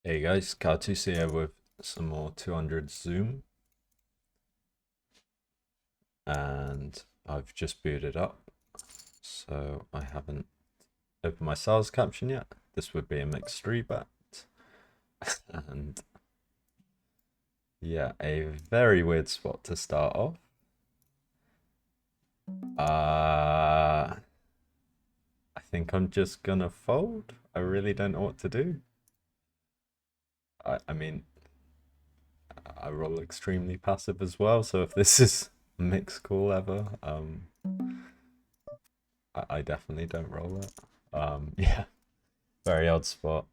Hey guys, Cartus here with some more 200 Zoom, and I've just booted up, so I haven't opened my sales caption yet. This would be a mixed three bet, and yeah, a very weird spot to start off. I think I'm just gonna fold. I really don't know what to do. I mean, I roll extremely passive as well, so if this is a mixed call ever, I definitely don't roll it. Yeah, very odd spot.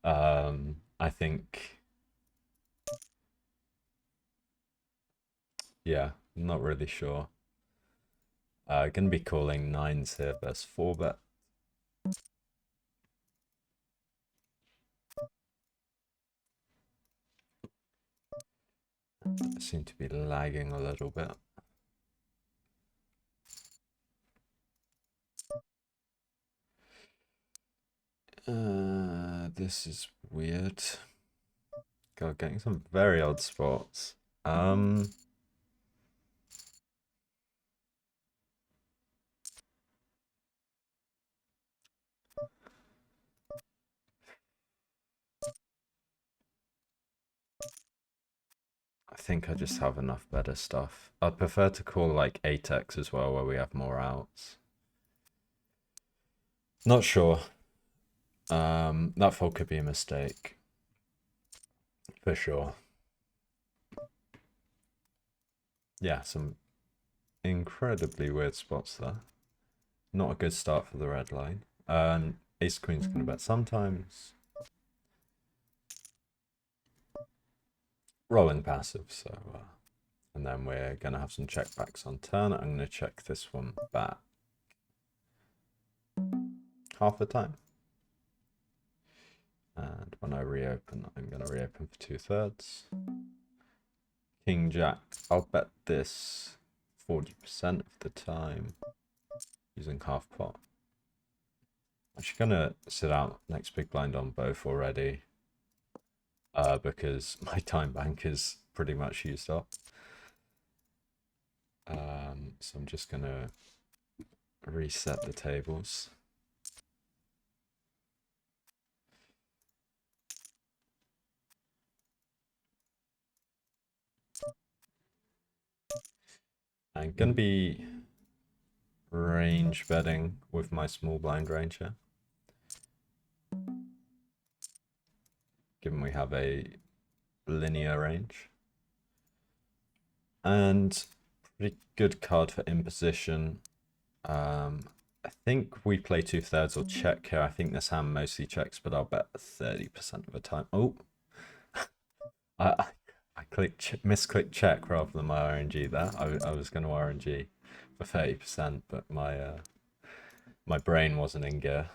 I think, yeah, not really sure. Gonna be calling nines here versus four bet. Seem to be lagging a little bit. This is weird. God, getting some very odd spots. I think I just have enough better stuff. I'd prefer to call like 8x as well, where we have more outs. Not sure. That fold could be a mistake. For sure. Yeah, some incredibly weird spots there. Not a good start for the red line. Ace Queen's gonna bet sometimes. Rolling passive, so and then we're gonna have some checkbacks on turn. I'm gonna check this one back half the time. And when I reopen, I'm gonna reopen for 2/3. King Jack. I'll bet this 40% of the time using half pot. I'm actually gonna sit out next big blind on both already. Because my time bank is pretty much used up. So I'm just gonna reset the tables. I'm gonna be range betting with my small blind range here, given we have a linear range. And pretty good card for imposition. I think we play 2/3 or check here. I think this hand mostly checks, but I'll bet 30% of the time. Oh, I misclicked check rather than my RNG there. I was going to RNG for 30%, but my brain wasn't in gear,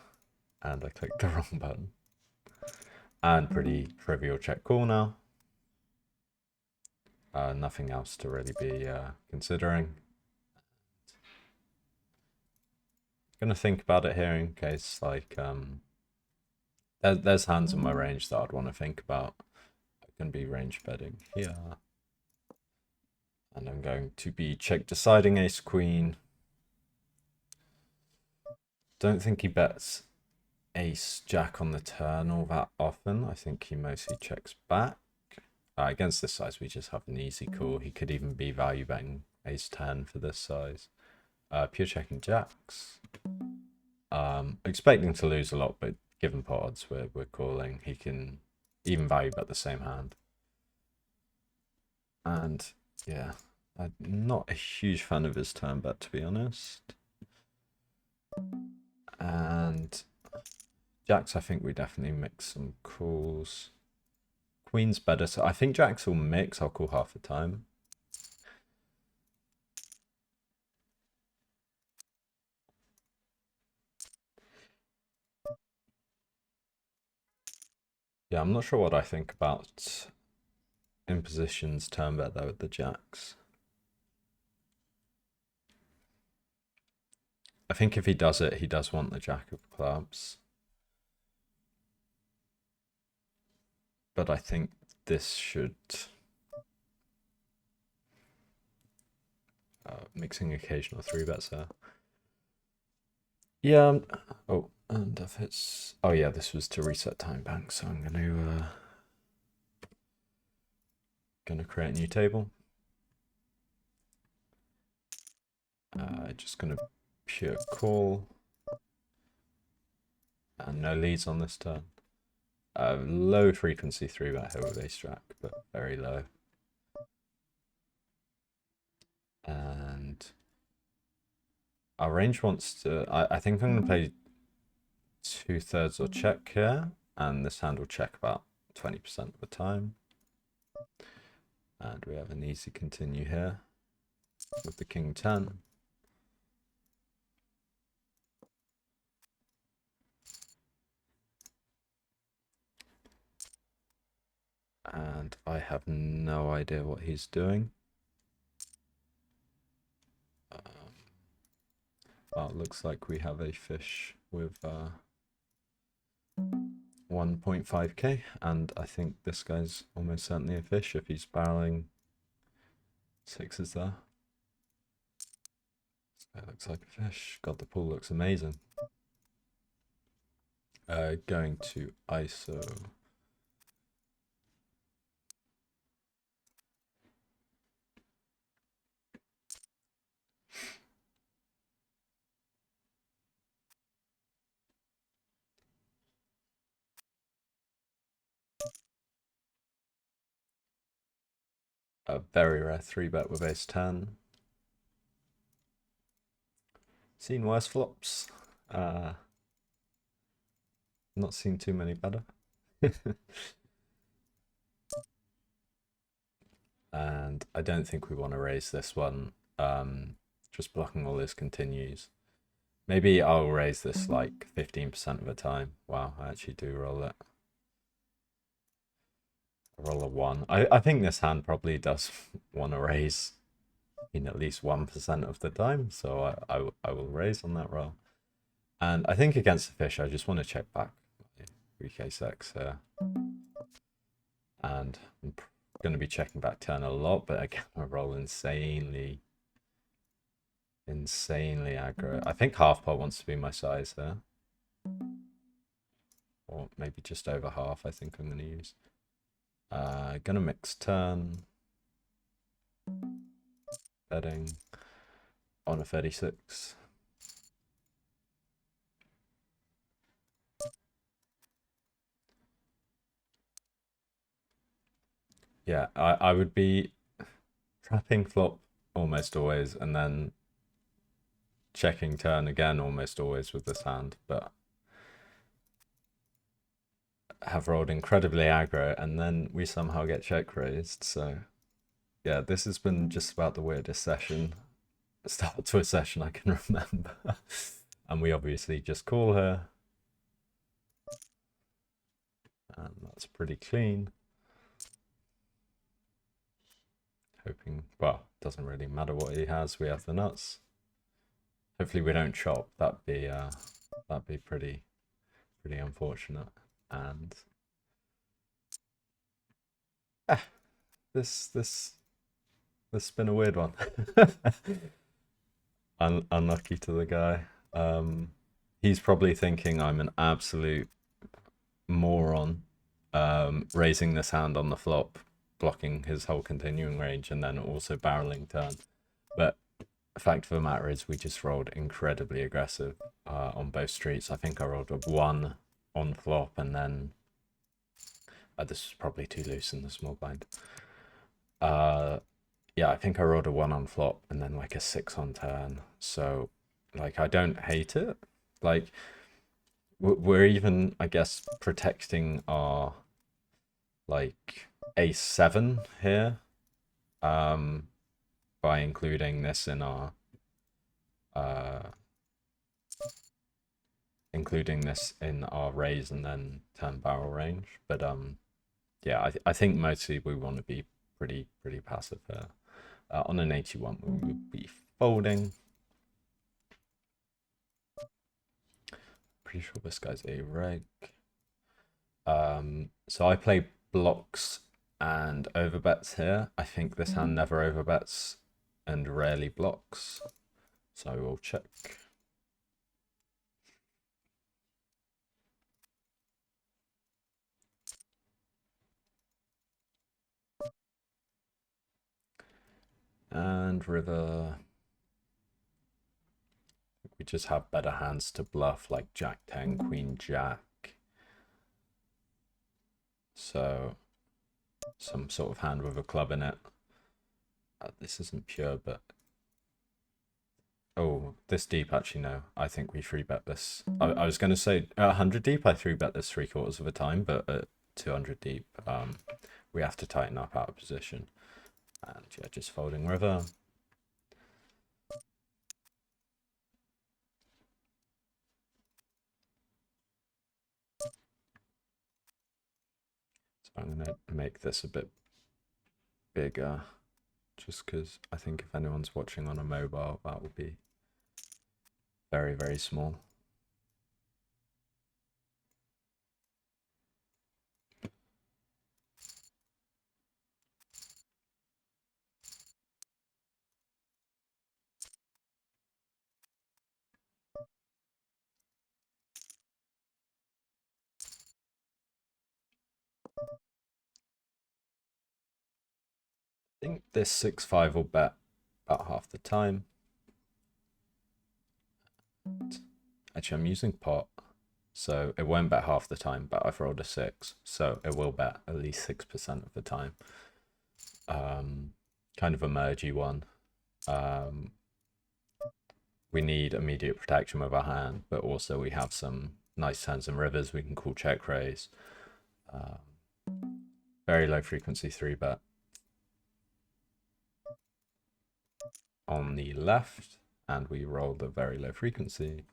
and I clicked the wrong button. And pretty trivial check call now. Nothing else to really be considering. Gonna think about it here in case like there's hands in my range that I'd want to think about. I'm gonna be range betting here. And I'm going to be check deciding ace queen. Don't think he bets ace jack on the turn all that often. I think he mostly checks back. Against this size, we just have an easy call. He could even be value betting ace 10 for this size. Pure checking jacks. Expecting to lose a lot, but given pot odds, we're calling. He can even value bet the same hand. And yeah, I'm not a huge fan of his turn bet, to be honest. And jacks, I think we definitely mix some calls. Queen's better, so I think jacks will mix. I'll call half the time. Yeah, I'm not sure what I think about imposition's turn bet though with the jacks. I think if he does it, he does want the jack of clubs. but I think this should mixing occasional 3-bets there. Yeah. Oh, and if it's yeah, this was to reset time bank, so I'm gonna create a new table. Just gonna pure call, and no leads on this turn. Low frequency 3-bet here with ace jack, but very low. And our range wants to. I think I'm gonna play 2/3 or check here, and this hand will check about 20% of the time. And we have an easy continue here with the king 10. And I have no idea what he's doing. Well, it looks like we have a fish with 1.5k, and I think this guy's almost certainly a fish if he's barreling sixes there. This guy looks like a fish. God, the pool looks amazing. Going to ISO. A very rare 3-bet with ace 10. Seen worse flops. Not seen too many better. And I don't think we want to raise this one. Just blocking all his continues. Maybe I'll raise this like 15% of the time. Wow, I actually do roll it. Roll a 1. I think this hand probably does want to raise in at least 1% of the time, so I will raise on that roll. And I think against the fish, I just want to check back 3k6 here. And I'm going to be checking back turn a lot, but again, I roll insanely aggro. I think half pot wants to be my size there. Or maybe just over half, I think I'm going to use. Gonna mix turn. Betting on a 36. Yeah, I would be trapping flop almost always, and then checking turn again almost always with this hand, but have rolled incredibly aggro, and then we somehow get check raised. So yeah, this has been just about the weirdest session, start to a session I can remember. And we obviously just call her, and that's pretty clean. Hoping, well, doesn't really matter what he has, we have the nuts. Hopefully we don't chop. That'd be pretty unfortunate. And this has been a weird one. Unlucky to the guy. He's probably thinking I'm an absolute moron, raising this hand on the flop, blocking his whole continuing range, and then also barreling turn. But the fact of the matter is we just rolled incredibly aggressive on both streets. I think I rolled a 1 on flop, and then this was probably too loose in the small blind. Yeah, I think I rolled a 1 on flop and then like a 6 on turn. So like I don't hate it. Like we're even, I guess, protecting our like ace 7 here by including this in our raise and then turn barrel range. But yeah, I think mostly we want to be pretty passive here. On an 81 we would be folding. Pretty sure this guy's a reg. So I play blocks and overbets here. I think this hand never overbets and rarely blocks. So we'll check. And river. We just have better hands to bluff, like Jack 10, Queen Jack. So some sort of hand with a club in it. This isn't pure, but oh, this deep actually no. I think we 3-bet this. I was going to say 100 deep. I 3-bet this 3/4 of the time, but at 200 deep, we have to tighten up out of position. And yeah, just folding river. So I'm going to make this a bit bigger, just because I think if anyone's watching on a mobile, that will be very, very small. I think this 6-5 will bet about half the time. Actually, I'm using pot, so it won't bet half the time, but I've rolled a 6, so it will bet at least 6% of the time. Kind of a mergy one. We need immediate protection with our hand, but also we have some nice turns and rivers we can call check raise. Very low frequency 3-bet. On the left, and we roll the very low frequency.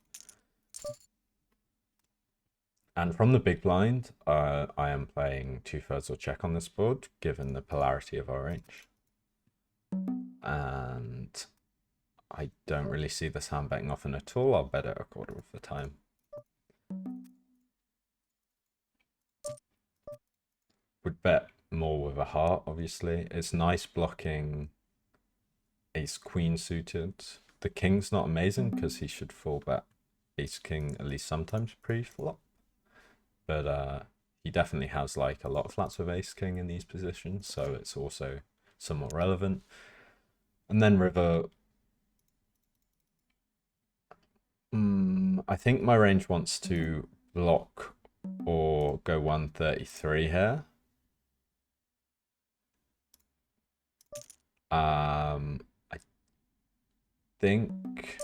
And from the big blind, I am playing 2/3 or check on this board, given the polarity of our range. And I don't really see this hand betting often at all. I'll bet it 1/4 of the time. Would bet more with a heart, obviously. It's nice blocking ace queen suited. The king's not amazing because he should fall bet ace king at least sometimes pre-flop. But he definitely has like a lot of flats with ace king in these positions, so it's also somewhat relevant. And then river. I think my range wants to block or go 133 here. I think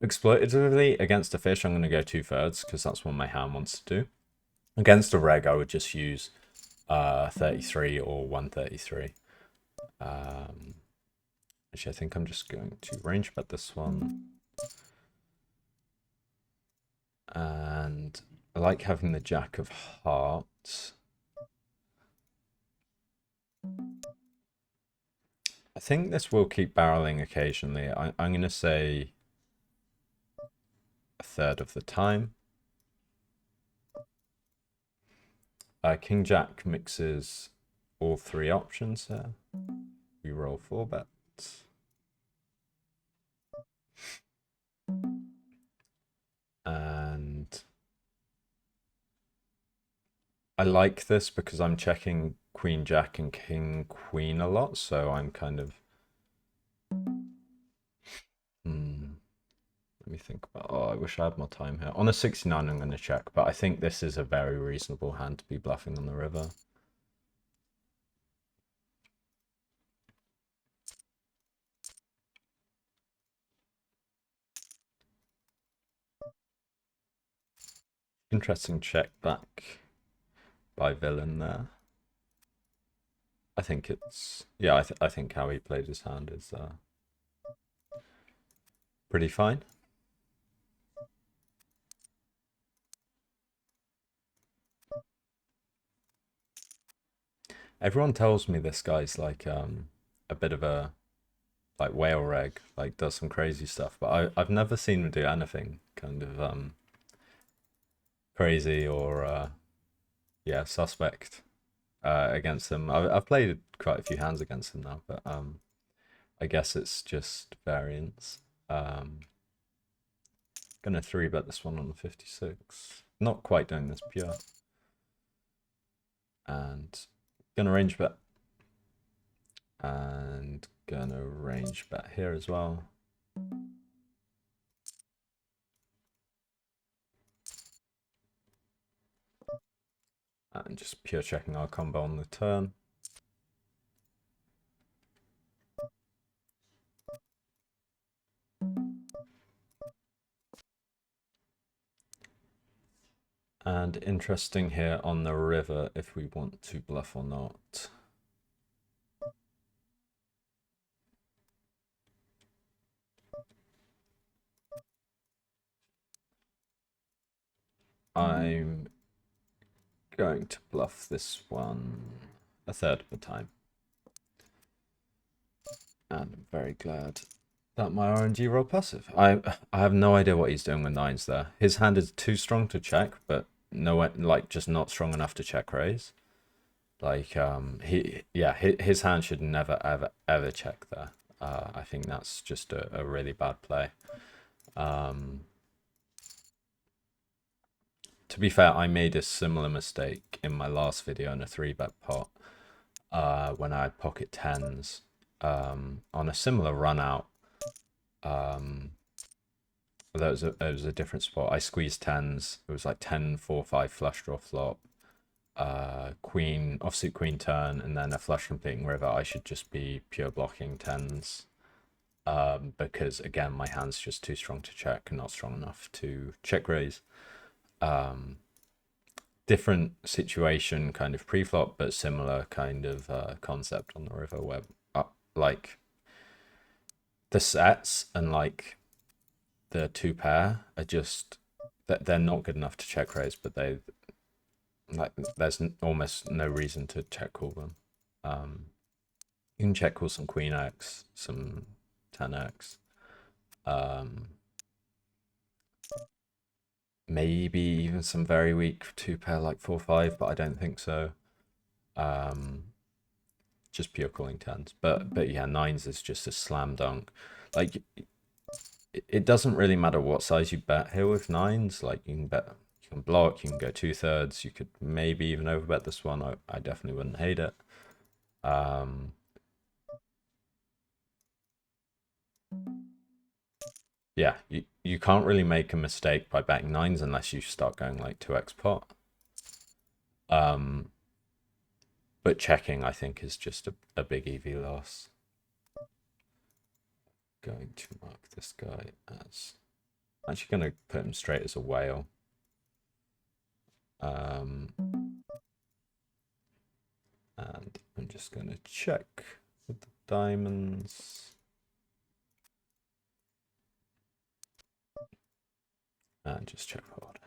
exploitatively against a fish, I'm going to go 2/3 because that's what my hand wants to do. Against a reg, I would just use 33 or 133. Actually, I think I'm just going to range bet this one. And I like having the jack of hearts. I think this will keep barreling occasionally. I'm going to say 1/3 of the time. King Jack mixes all 3 options there. We roll 4 bets. And I like this because I'm checking Queen Jack and King Queen a lot, so I'm kind of let me think about. Oh, I wish I had more time here. On a 69, I'm going to check, but I think this is a very reasonable hand to be bluffing on the river. Interesting check back by villain there. I think it's yeah. I think how he played his hand is pretty fine. Everyone tells me this guy's like a bit of a like whale reg, like does some crazy stuff, but I've never seen him do anything kind of crazy or yeah, suspect against them. I've played quite a few hands against them now, but I guess it's just variance. Gonna 3-bet this one on the 56. Not quite doing this pure. And gonna range bet. And gonna range bet here as well. And just pure checking our combo on the turn. And interesting here on the river if we want to bluff or not. I'm going to bluff this one a third of the time. And I'm very glad that my RNG rolled passive. I have no idea what he's doing with nines there. His hand is too strong to check, but no, like just not strong enough to check raise. Like his hand should never ever check there. I think that's just a really bad play. To be fair, I made a similar mistake in my last video in a 3-bet pot when I had pocket tens on a similar run out. There was a different spot. I squeezed tens. It was like 10, 4, 5 flush draw flop. Queen, offsuit queen turn, and then a flush completing river. I should just be pure blocking tens. Because again, my hand's just too strong to check and not strong enough to check raise. Different situation kind of pre-flop, but similar kind of concept on the river where like the sets and like the 2-pair are just that they're not good enough to check raise, but they like there's almost no reason to check call them. You can check call some queen x, some 10x, maybe even some very weak 2-pair like 4-5, but I don't think so. Just pure calling tens, but yeah, nines is just a slam dunk. Like it doesn't really matter what size you bet here with nines. Like you can block, you can go 2/3, you could maybe even overbet this one. I definitely wouldn't hate it. Yeah, you can't really make a mistake by betting nines unless you start going like 2x pot. But checking, I think, is just a big EV loss. Going to mark this guy as... I'm actually going to put him straight as a whale. And I'm just going to check with the diamonds. And just check hold.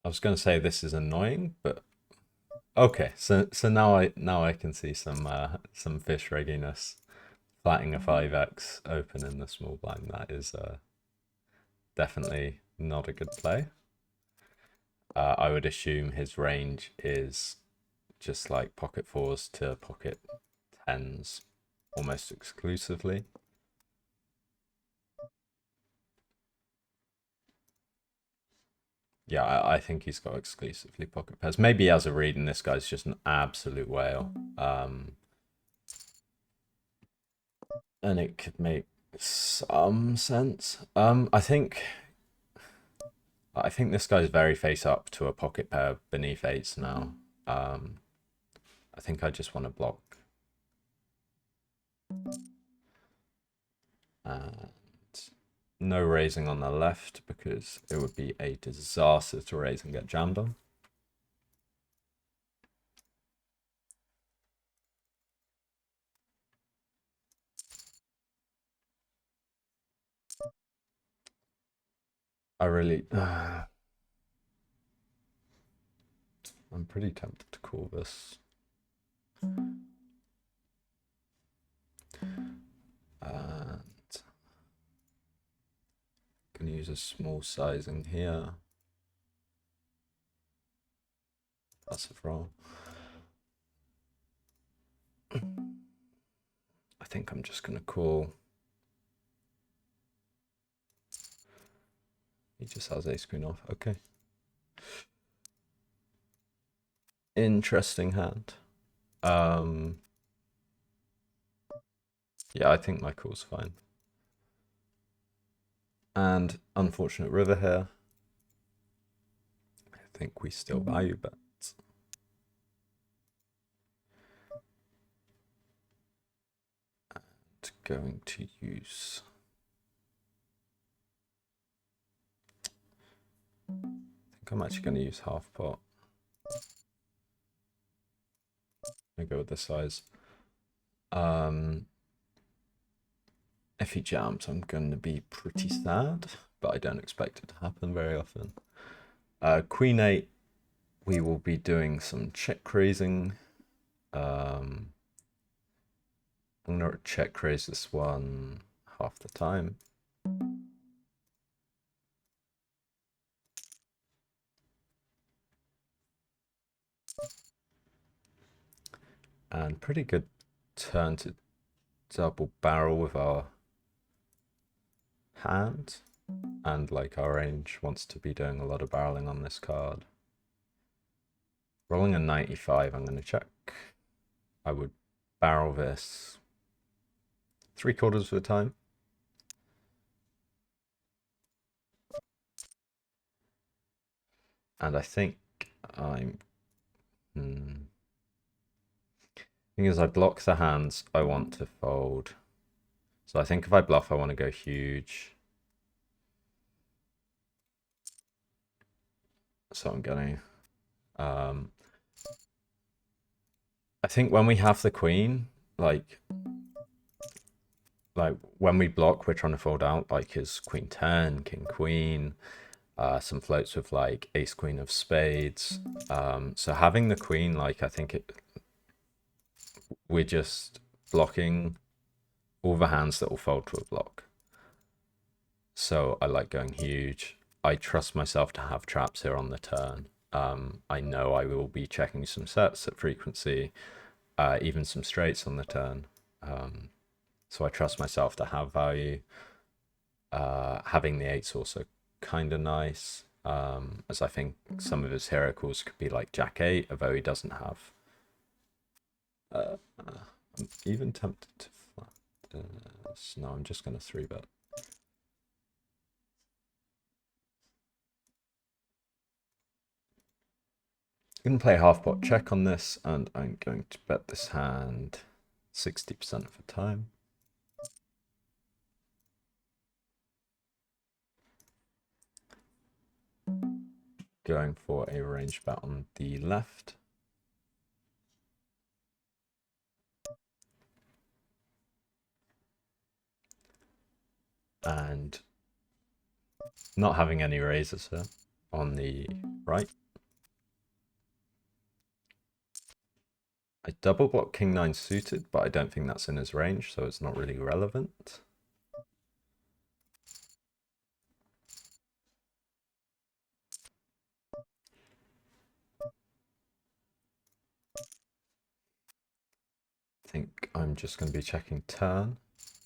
I was going to say this is annoying, but okay. So now I can see some fish readiness. Flatting a 5x open in the small blind, that is definitely not a good play. I would assume his range is just like pocket fours to pocket tens almost exclusively. Yeah, I think he's got exclusively pocket pairs. Maybe he has a read and this guy's just an absolute whale. And it could make some sense. I think this guy's very face up to a pocket pair beneath eights now. I think I just want to block. And No raising on the left because it would be a disaster to raise and get jammed on. I really... I'm pretty tempted to call this. And gonna use a small sizing here. Passive roll. I think I'm just gonna call. He just has ace queen off. Okay. Interesting hand. Yeah, I think my call's fine. And unfortunate river here. I think we still value bets. And going to use... I think I'm actually going to use half pot. I'm going to go with this size. If he jams, I'm going to be pretty sad, but I don't expect it to happen very often. Queen 8, we will be doing some check raising. I'm going to check raise this one half the time. And pretty good turn to double barrel with our hand. And like our range wants to be doing a lot of barreling on this card. Rolling a 95, I'm going to check. I would barrel this 3/4 of the time. And I think I'm... thing is, I block the hands I want to fold. So I think if I bluff, I want to go huge. So I'm going to... I think when we have the queen, like when we block, we're trying to fold out like his queen 10, king queen, some floats with like ace queen of spades. So having the queen, like I think we're just blocking all the hands that will fold to a block. So I like going huge. I trust myself to have traps here on the turn. I know I will be checking some sets at frequency, even some straights on the turn. So I trust myself to have value. Having the eights also kind of nice, as I think some of his hero calls could be like Jack 8, although he doesn't have. I'm even tempted to flat this. No, I'm just going to 3-bet. I'm going to play half pot check on this, and I'm going to bet this hand 60% of the time. Going for a range bet on the left. And not having any raises here on the right. I double block king 9 suited, but I don't think that's in his range, so it's not really relevant. I think I'm just going to be checking turn.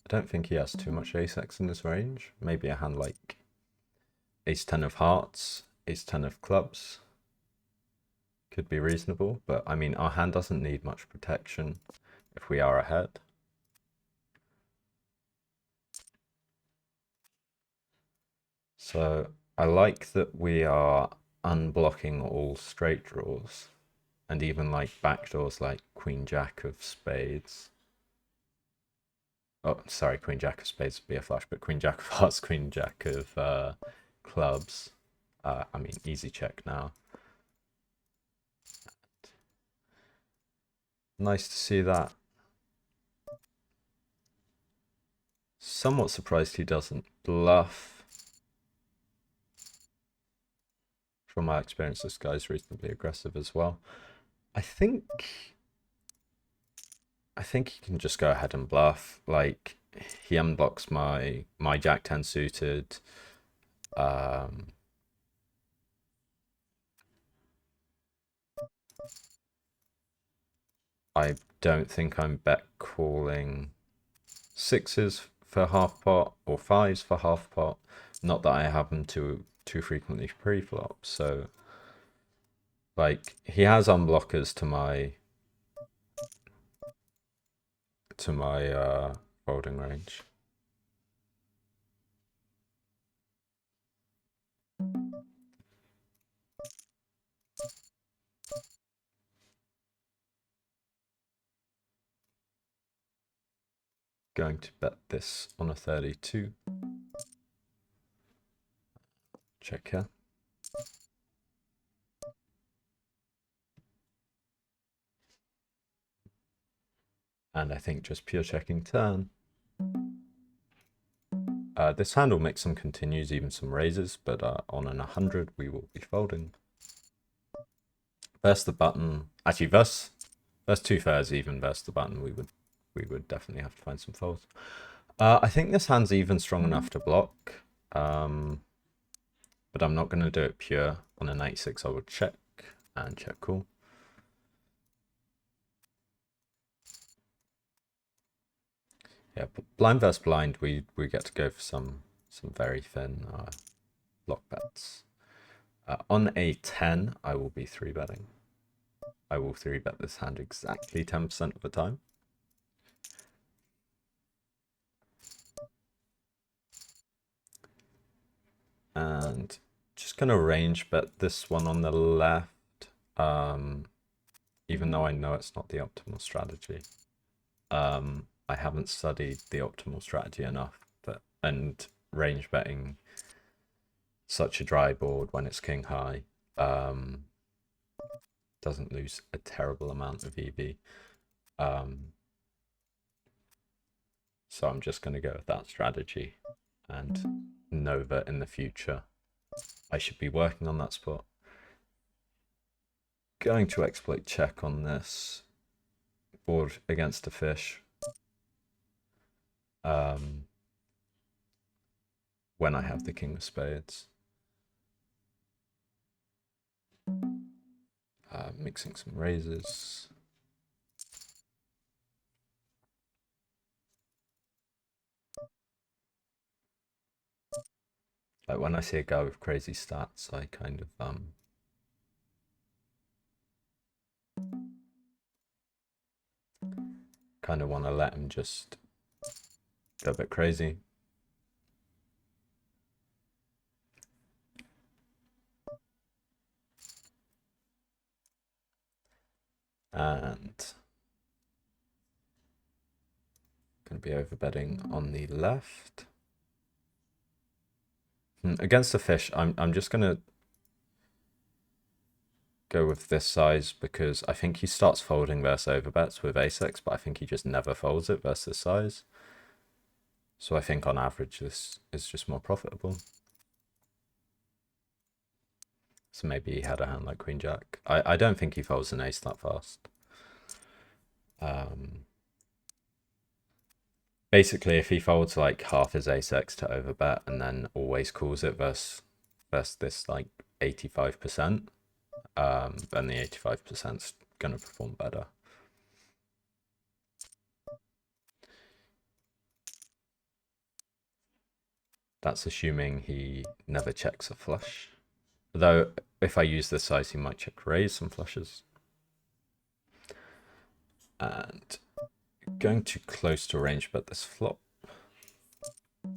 I don't think he has too much ace-x in his range. Maybe a hand like ace-10 of hearts, ace-10 of clubs could be reasonable, but I mean, our hand doesn't need much protection if we are ahead. So I like that we are unblocking all straight draws and even like backdoors like queen jack of spades. Oh, sorry, Queen Jack of Spades would be a flush, but Queen Jack of Hearts, Queen Jack of clubs. I mean, easy check now. Nice to see that. Somewhat surprised he doesn't bluff. From my experience, this guy's reasonably aggressive as well. I think he can just go ahead and bluff. Like, he unblocks my Jack 10 suited. I don't think I'm bet calling sixes for half pot or fives for half pot. Not that I have them too frequently pre-flop. So, like, he has unblockers to my folding range. Going to bet this on a 32. Check here. And I think just pure checking turn. This hand will make some continues, even some raises, but on an 100 we will be folding. Versus the button, actually versus two fairs, even versus the button, we would definitely have to find some folds. I think this hand's even strong enough to block, but I'm not going to do it pure. On an 86 I would check and check call. Yeah, but blind versus blind, we get to go for some very thin block bets. On a 10, I will be 3-betting. I will 3-bet this hand exactly 10% of the time. And just going to range bet this one on the left, even though I know it's not the optimal strategy. I haven't studied the optimal strategy enough, and range betting such a dry board when it's king high doesn't lose a terrible amount of EV. So I'm just going to go with that strategy and know that in the future I should be working on that spot. Going to exploit check on this board against a fish. When I have the king of spades. Mixing some raises. Like when I see a guy with crazy stats, I kind of want to let him just go a bit crazy. And going to be overbetting on the left. Against the fish, I'm just going to go with this size because I think he starts folding versus overbets with ace-x, but I think he just never folds it versus this size. So I think on average this is just more profitable. So maybe he had a hand like Queen Jack. I don't think he folds an ace that fast. Basically, if he folds like half his ace-x to overbet and then always calls it versus this like 85%, then the 85% is going to perform better. That's assuming he never checks a flush. Though, if I use this size, he might check raise some flushes. And going too close to range bet this flop. I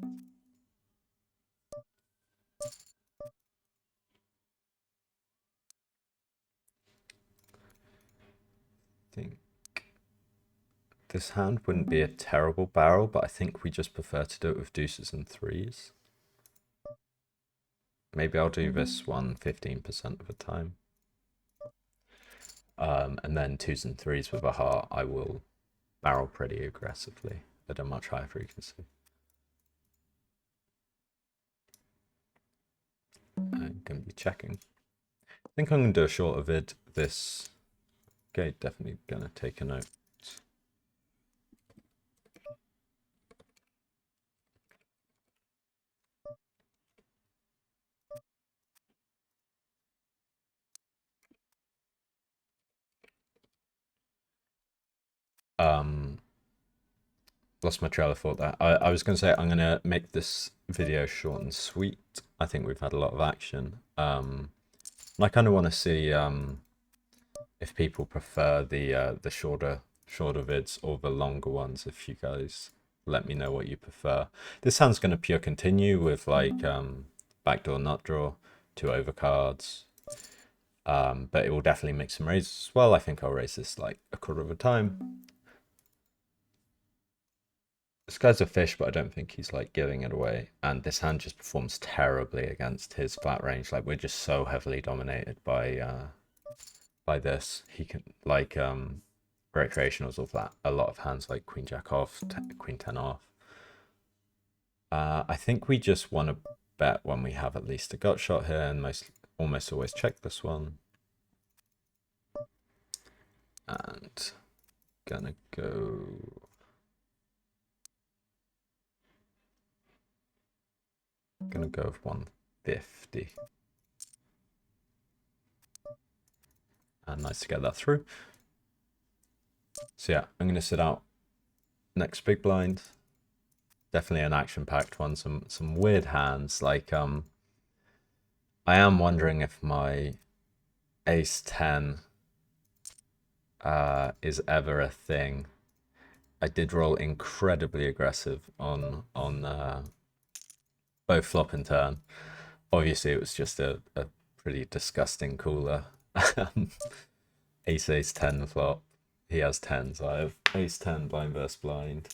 think This hand wouldn't be a terrible barrel, but I think we just prefer to do it with deuces and threes. Maybe I'll do this one 15% of the time. And then twos and threes with a heart, I will barrel pretty aggressively at a much higher frequency. I'm going to be checking. I think I'm going to do a shorter vid this. Okay, definitely going to take a note. Lost my trail of thought there. I was going to say I'm going to make this video short and sweet. I think we've had a lot of action. And I kind of want to see if people prefer the shorter vids or the longer ones. If you guys let me know what you prefer. This hand's going to pure continue with like backdoor nut draw, two overcards. But it will definitely make some raises as well. I think I'll raise this like a quarter of a time. This guy's a fish, but I don't think he's like giving it away. And this hand just performs terribly against his flat range. Like we're just so heavily dominated by this. He can like recreationals or flat. A lot of hands like queen jack off, queen 10 off. I think we just want to bet when we have at least a gut shot here, and almost always check this one. And gonna go. Gonna go with 150. And nice to get that through. So yeah, I'm gonna sit out next big blind. Definitely an action-packed one. Some weird hands. Like I am wondering if my ace 10 is ever a thing. I did roll incredibly aggressive on both flop and turn. Obviously, it was just a pretty disgusting cooler. Ace 10 flop. He has 10s. I have ace 10 blind versus blind.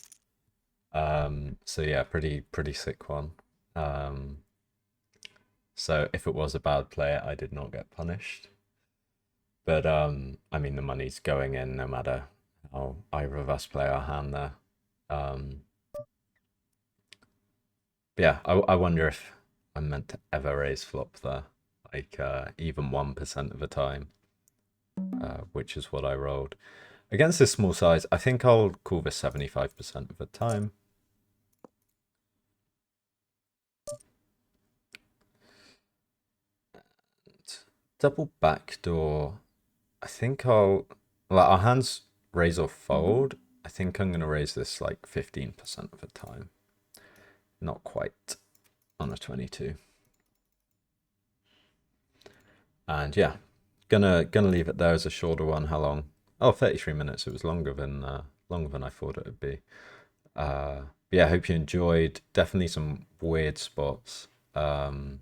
So yeah, pretty sick one. So if it was a bad player, I did not get punished. But I mean, the money's going in no matter how either of us play our hand there. But yeah, I wonder if I'm meant to ever raise flop there, like even 1% of the time, which is what I rolled. Against this small size, I think I'll call this 75% of the time. And double backdoor, I think like our hands raise or fold. I think I'm going to raise this like 15% of the time. Not quite on a 22. And yeah, gonna leave it there as a shorter one. How long? Oh, 33 minutes. It was longer than I thought it would be. Yeah, I hope you enjoyed. Definitely some weird spots. And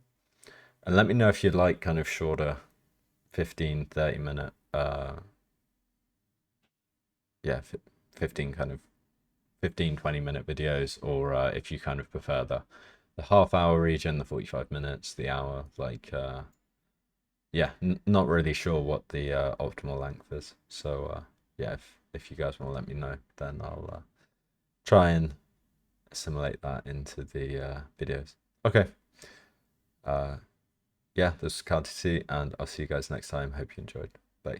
let me know if you'd like kind of shorter 15, 30 minute, yeah, 15 kind of 15, 20-minute videos, or if you kind of prefer the half-hour region, the 45 minutes, the hour, like, yeah, not really sure what the optimal length is. So, yeah, if you guys want to let me know, then I'll try and assimilate that into the videos. Okay. Yeah, this is County C, and I'll see you guys next time. Hope you enjoyed. Bye.